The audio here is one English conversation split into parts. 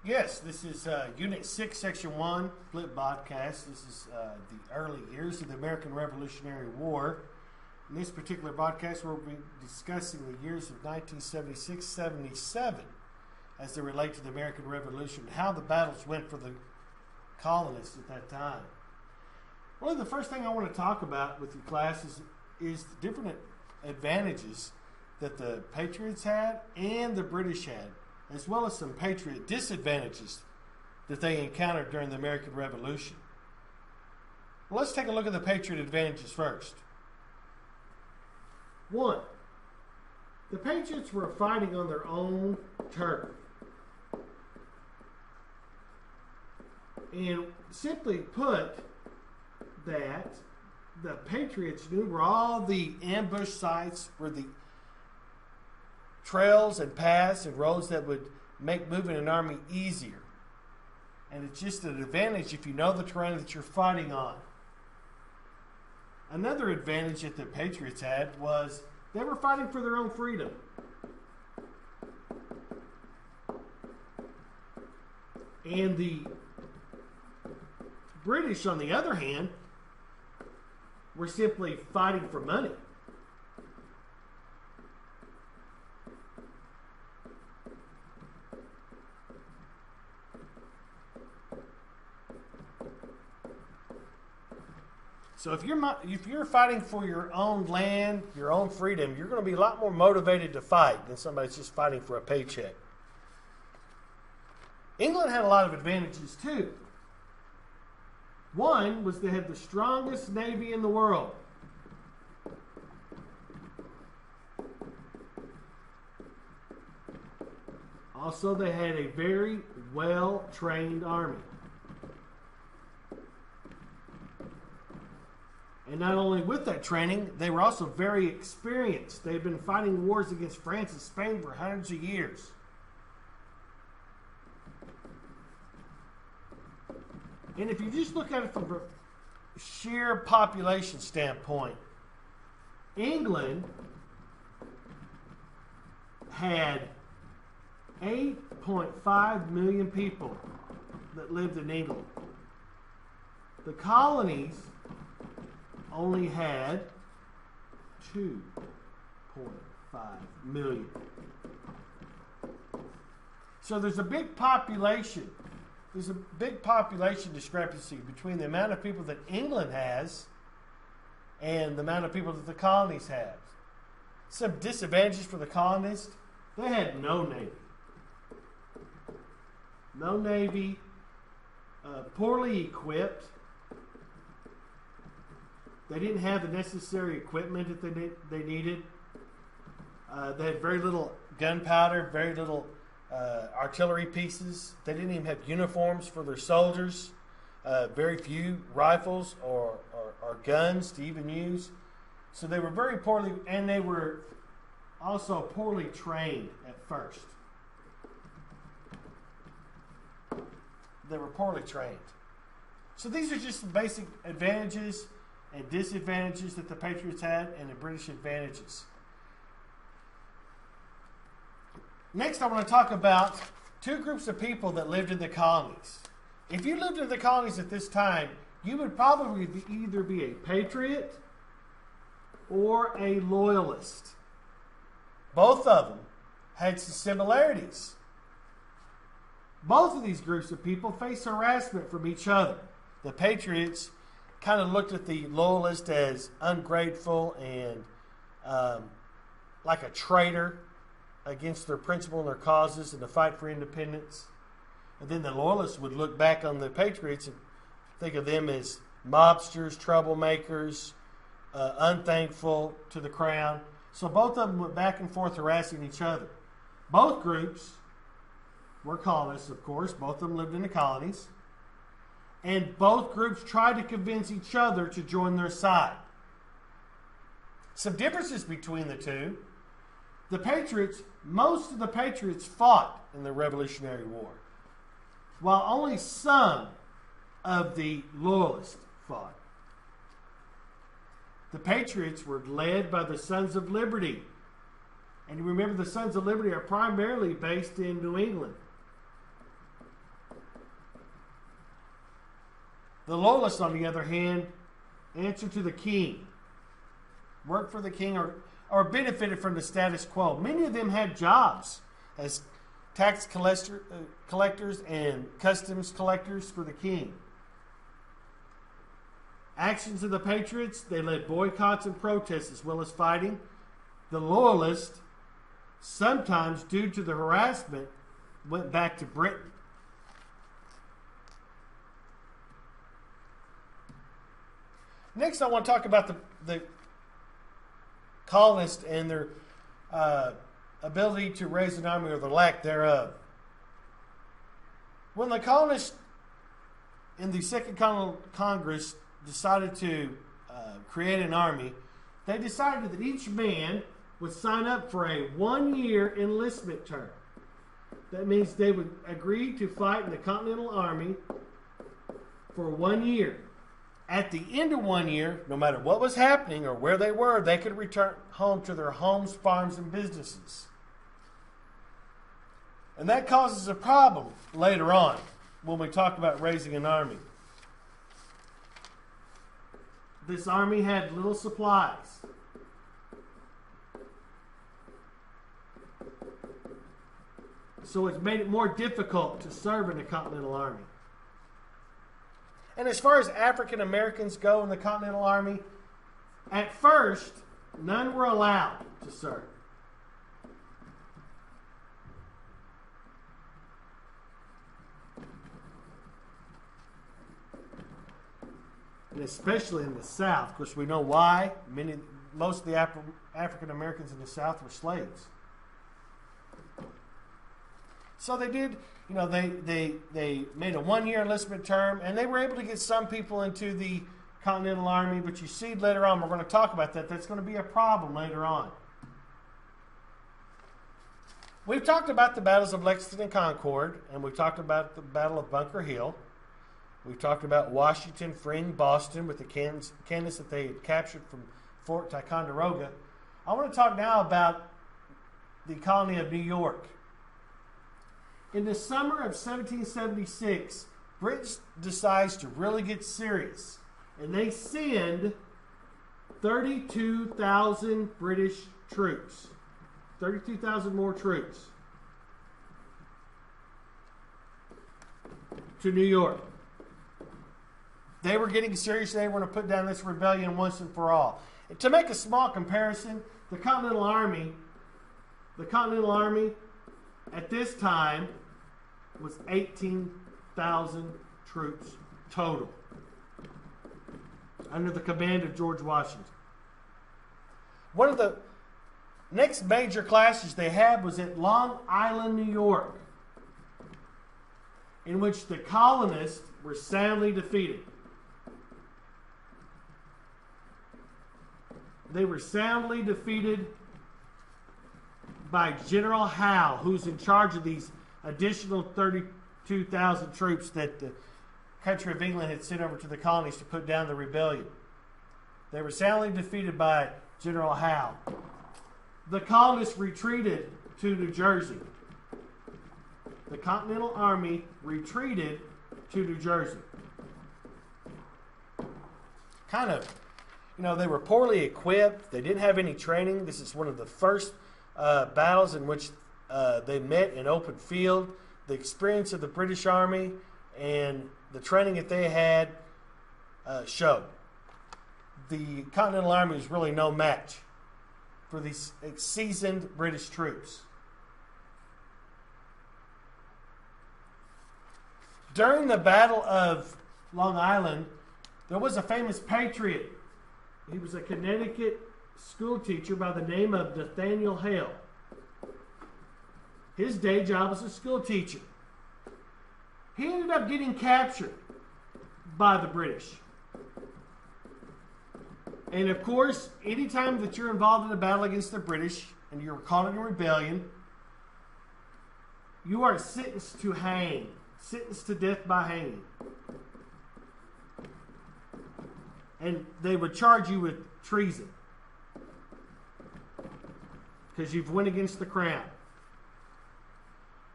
Yes, this is Unit 6, Section 1, Flip Podcast. This is the early years of the American Revolutionary War. In this particular podcast, we'll be discussing the years of 1976-77 as they relate to the American Revolution, how the battles went for the colonists at that time. Really, the first thing I want to talk about with you class is the different advantages that the Patriots had and the British had, as well as some Patriot disadvantages that they encountered during the American Revolution. Well, let's take a look at the Patriot advantages first. One, the Patriots were fighting on their own turf. And simply put, that the Patriots knew where all the ambush sites, were the trails and paths and roads that would make moving an army easier. And it's just an advantage if you know the terrain that you're fighting on. Another advantage that the Patriots had was they were fighting for their own freedom. And the British, on the other hand, were simply fighting for money. So if you're fighting for your own land, your own freedom, you're going to be a lot more motivated to fight than somebody that's just fighting for a paycheck. England had a lot of advantages too. One was they had the strongest navy in the world. Also, they had a very well-trained army. And not only with that training, they were also very experienced. They had been fighting wars against France and Spain for hundreds of years. And if you just look at it from a sheer population standpoint, England had 8.5 million people that lived in England. The colonies only had 2.5 million. So there's a big population. There's a big population discrepancy between the amount of people that England has and the amount of people that the colonies have. Some disadvantages for the colonists: they had no navy. No navy, poorly equipped. They didn't have the necessary equipment that they needed. They had very little gunpowder, very little artillery pieces. They didn't even have uniforms for their soldiers. Very few rifles or guns to even use. So they were very poorly, and they were also poorly trained at first. They were poorly trained. So these are just some basic advantages and disadvantages that the Patriots had, and the British advantages. Next, I want to talk about two groups of people that lived in the colonies. If you lived in the colonies at this time, you would probably either be a patriot or a loyalist. Both of them had some similarities. Both of these groups of people faced harassment from each other. The patriots kind of looked at the loyalists as ungrateful and like a traitor against their principle and their causes and the fight for independence. And then the loyalists would look back on the patriots and think of them as mobsters, troublemakers, unthankful to the crown. So both of them went back and forth harassing each other. Both groups were colonists, of course. Both of them lived in the colonies. And both groups tried to convince each other to join their side. Some differences between the two. Most of the Patriots fought in the Revolutionary War, while only some of the Loyalists fought. The Patriots were led by the Sons of Liberty. And you remember the Sons of Liberty are primarily based in New England. The loyalists, on the other hand, answered to the king, worked for the king, or benefited from the status quo. Many of them had jobs as tax collectors and customs collectors for the king. Actions of the patriots, they led boycotts and protests as well as fighting. The loyalists, sometimes due to the harassment, went back to Britain. Next, I want to talk about the colonists and their ability to raise an army, or the lack thereof. When the colonists in the Second Continental Congress decided to create an army, they decided that each man would sign up for a 1-year enlistment term. That means they would agree to fight in the Continental Army for 1 year. At the end of 1 year, no matter what was happening or where they were, they could return home to their homes, farms, and businesses. And that causes a problem later on when we talk about raising an army. This army had little supplies. So it's made it more difficult to serve in the Continental Army. And as far as African Americans go in the Continental Army, at first, none were allowed to serve. And especially in the South, because we know why. Most of the African Americans in the South were slaves. So they did, they made a 1-year enlistment term, and they were able to get some people into the Continental Army, but you see later on, we're going to talk about that. That's going to be a problem later on. We've talked about the battles of Lexington and Concord, and we've talked about the Battle of Bunker Hill. We've talked about Washington freeing Boston with the cannons that they had captured from Fort Ticonderoga. I want to talk now about the colony of New York. In the summer of 1776, Britain decides to really get serious, and they send 32,000 British troops, 32,000 more troops to New York. They were getting serious. They were going to put down this rebellion once and for all. And to make a small comparison, the Continental Army at this time was 18,000 troops total under the command of George Washington. One of the next major clashes they had was at Long Island, New York, in which the colonists were soundly defeated. They were soundly defeated by General Howe, who's in charge of these additional 32,000 troops that the country of England had sent over to the colonies to put down the rebellion. They were soundly defeated by General Howe. The colonists retreated to New Jersey. The Continental Army retreated to New Jersey. They were poorly equipped. They didn't have any training. This is one of the first battles in which they met in open field. The experience of the British Army and the training that they had showed. The Continental Army was really no match for these seasoned British troops. During the Battle of Long Island, there was a famous patriot. He was a Connecticut school teacher by the name of Nathaniel Hale. His day job was a school teacher. He ended up getting captured by the British. And of course, anytime that you're involved in a battle against the British and you're caught in a rebellion, you are sentenced to hang, sentenced to death by hanging. And they would charge you with treason because you've went against the crown.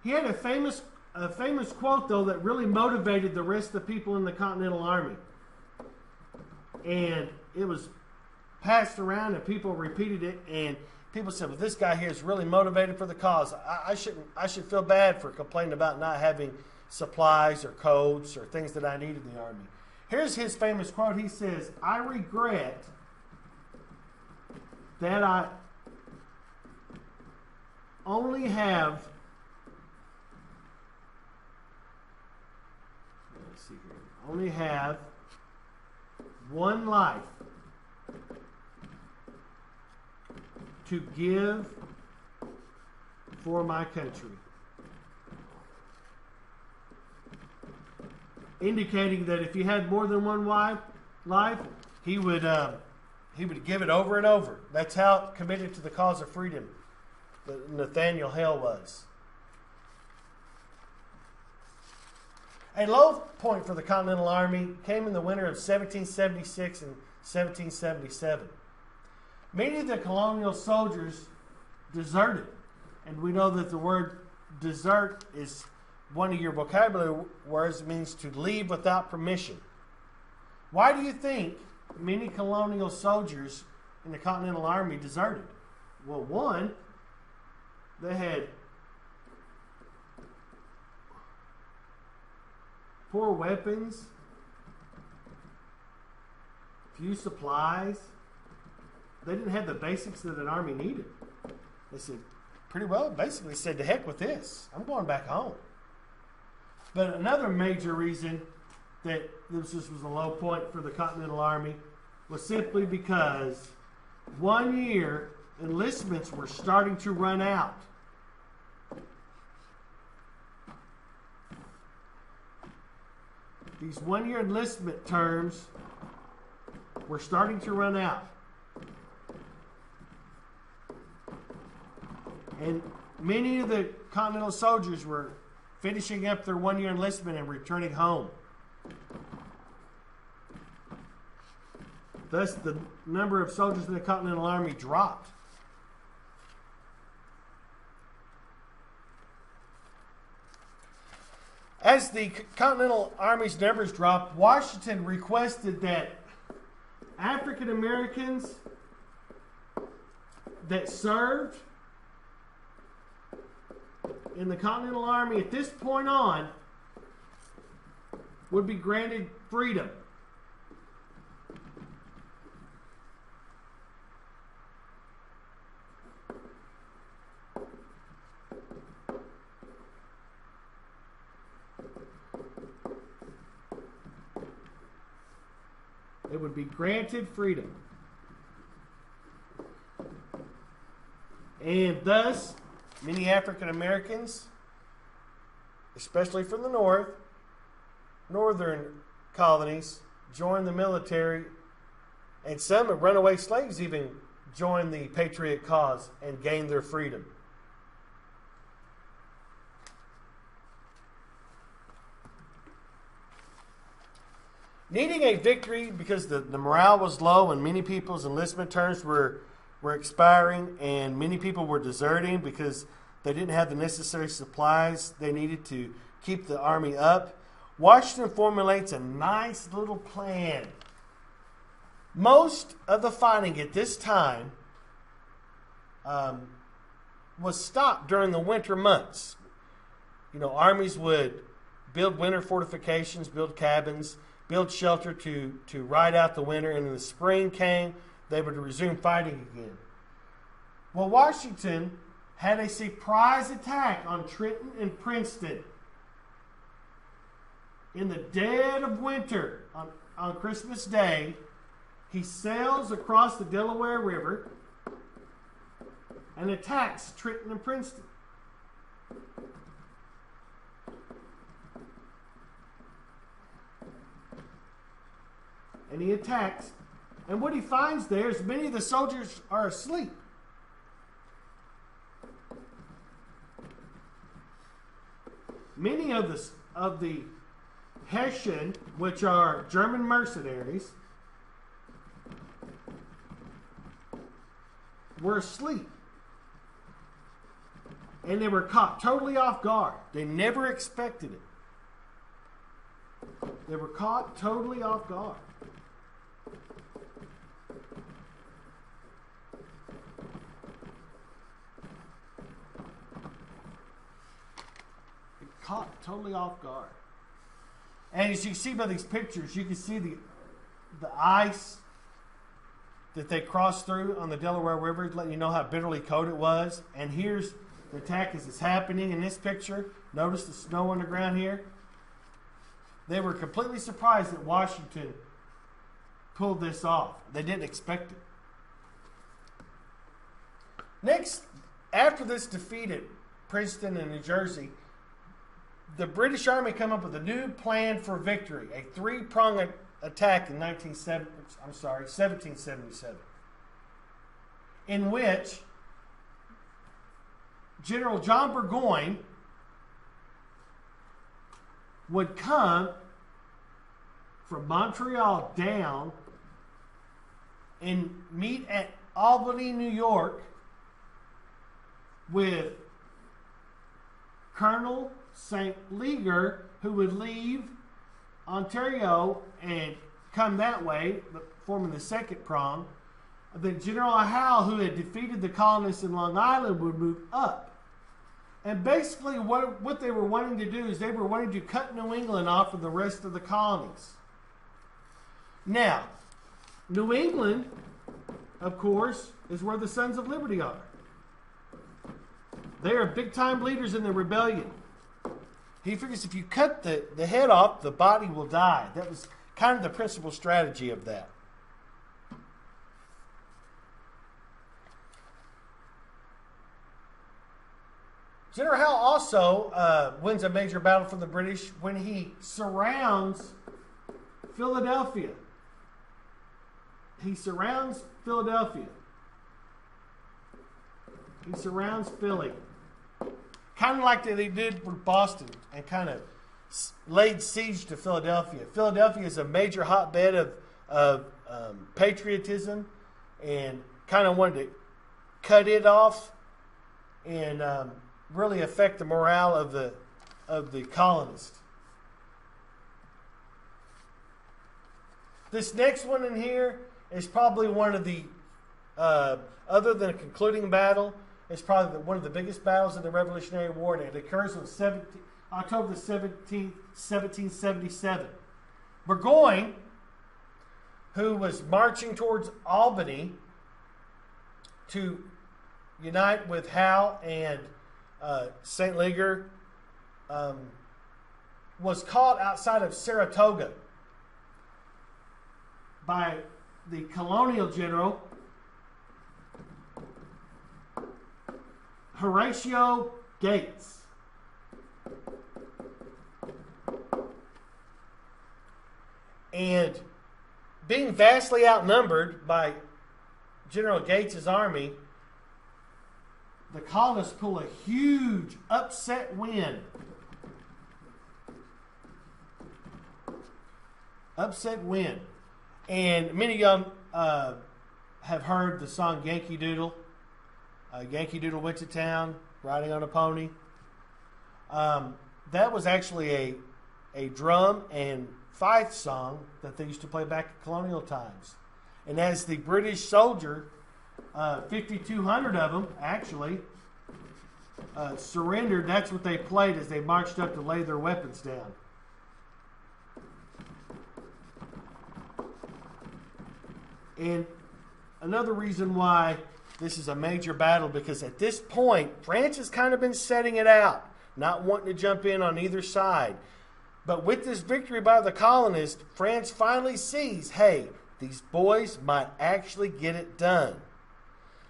He had a famous a famous quote, though, that really motivated the rest of the people in the Continental Army. And it was passed around and people repeated it, and people said, well, this guy here is really motivated for the cause. I should feel bad for complaining about not having supplies or coats or things that I need in the Army. Here's his famous quote. He says, I regret that I only have, let's see here, only have one life to give for my country. Indicating that if he had more than one life, he would give it over and over. That's how committed to the cause of freedom that Nathaniel Hale was. A low point for the Continental Army came in the winter of 1776 and 1777. Many of the colonial soldiers deserted. And we know that the word desert is one of your vocabulary words. It means to leave without permission. Why do you think many colonial soldiers in the Continental Army deserted? Well, one, they had poor weapons, few supplies. They didn't have the basics that an army needed. They said, pretty well, basically said, to heck with this. I'm going back home. But another major reason that this was a low point for the Continental Army was simply because 1 year enlistments were starting to run out. These 1 year enlistment terms were starting to run out. And many of the Continental soldiers were finishing up their 1 year enlistment and returning home. Thus, the number of soldiers in the Continental Army dropped. As the Continental Army's numbers dropped, Washington requested that African Americans that served in the Continental Army at this point on would be granted freedom. It would be granted freedom. And thus, many African Americans, especially from the northern colonies, joined the military, and some runaway slaves even joined the patriot cause and gained their freedom. Needing a victory because the morale was low and many people's enlistment terms were expiring and many people were deserting because they didn't have the necessary supplies they needed to keep the army up, Washington formulates a nice little plan. Most of the fighting at this time was stopped during the winter months. You know, armies would build winter fortifications, build cabins, build shelter to ride out the winter, and when the spring came, they would resume fighting again. Well, Washington had a surprise attack on Trenton and Princeton. In the dead of winter, on Christmas Day, he sails across the Delaware River and attacks Trenton and Princeton. And he attacks, and what he finds there is many of the soldiers are asleep. Many of the Hessian, which are German mercenaries, were asleep. And they were caught totally off guard. They never expected it. They were caught totally off guard. Caught totally off guard. And as you can see by these pictures, you can see the ice that they crossed through on the Delaware River, letting you know how bitterly cold it was. And here's the attack as it's happening in this picture. Notice the snow on the ground here. They were completely surprised that Washington pulled this off. They didn't expect it. Next, after this defeat at Princeton and New Jersey, the British Army come up with a new plan for victory, a three-pronged attack in 1777, in which General John Burgoyne would come from Montreal down and meet at Albany, New York, with Colonel St. Leger, who would leave Ontario and come that way, forming the second prong. Then General Howe, who had defeated the colonists in Long Island, would move up. And basically what they were wanting to do is they were wanting to cut New England off from the rest of the colonies. Now, New England, of course, is where the Sons of Liberty are. They are big-time leaders in the rebellion. He figures if you cut the head off, the body will die. That was kind of the principal strategy of that. General Howe also wins a major battle for the British when he surrounds Philadelphia. He surrounds Philadelphia. He surrounds Philly. Kind of like they did with Boston and kind of laid siege to Philadelphia. Philadelphia is a major hotbed of patriotism and kind of wanted to cut it off and really affect the morale of the colonists. This next one in here is probably one of the, other than a concluding battle, it's probably one of the biggest battles in the Revolutionary War, and it occurs on October the 17th, 1777. Burgoyne, who was marching towards Albany to unite with Howe and St. Leger, was caught outside of Saratoga by the colonial general Horatio Gates. And being vastly outnumbered by General Gates's army, the colonists pull a huge upset wind. Upset wind. And many of y'all have heard the song Yankee Doodle. Yankee Doodle went to town, riding on a pony. That was actually a drum and fife song that they used to play back in colonial times. And as the British soldier, 5,200 of them actually surrendered, that's what they played as they marched up to lay their weapons down. And another reason why this is a major battle, because at this point, France has kind of been setting it out, not wanting to jump in on either side. But with this victory by the colonists, France finally sees, hey, these boys might actually get it done.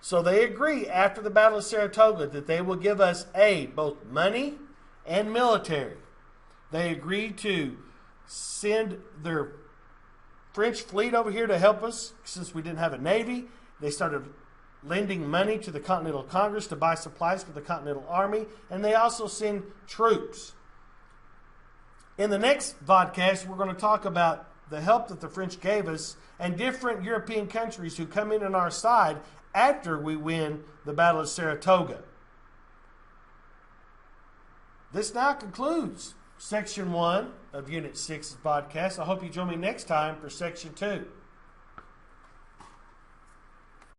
So they agree after the Battle of Saratoga that they will give us aid, both money and military. They agreed to send their French fleet over here to help us since we didn't have a navy. They started lending money to the Continental Congress to buy supplies for the Continental Army, and they also send troops. In the next vodcast, we're going to talk about the help that the French gave us and different European countries who come in on our side after we win the Battle of Saratoga. This now concludes Section 1 of Unit 6's podcast. I hope you join me next time for Section 2.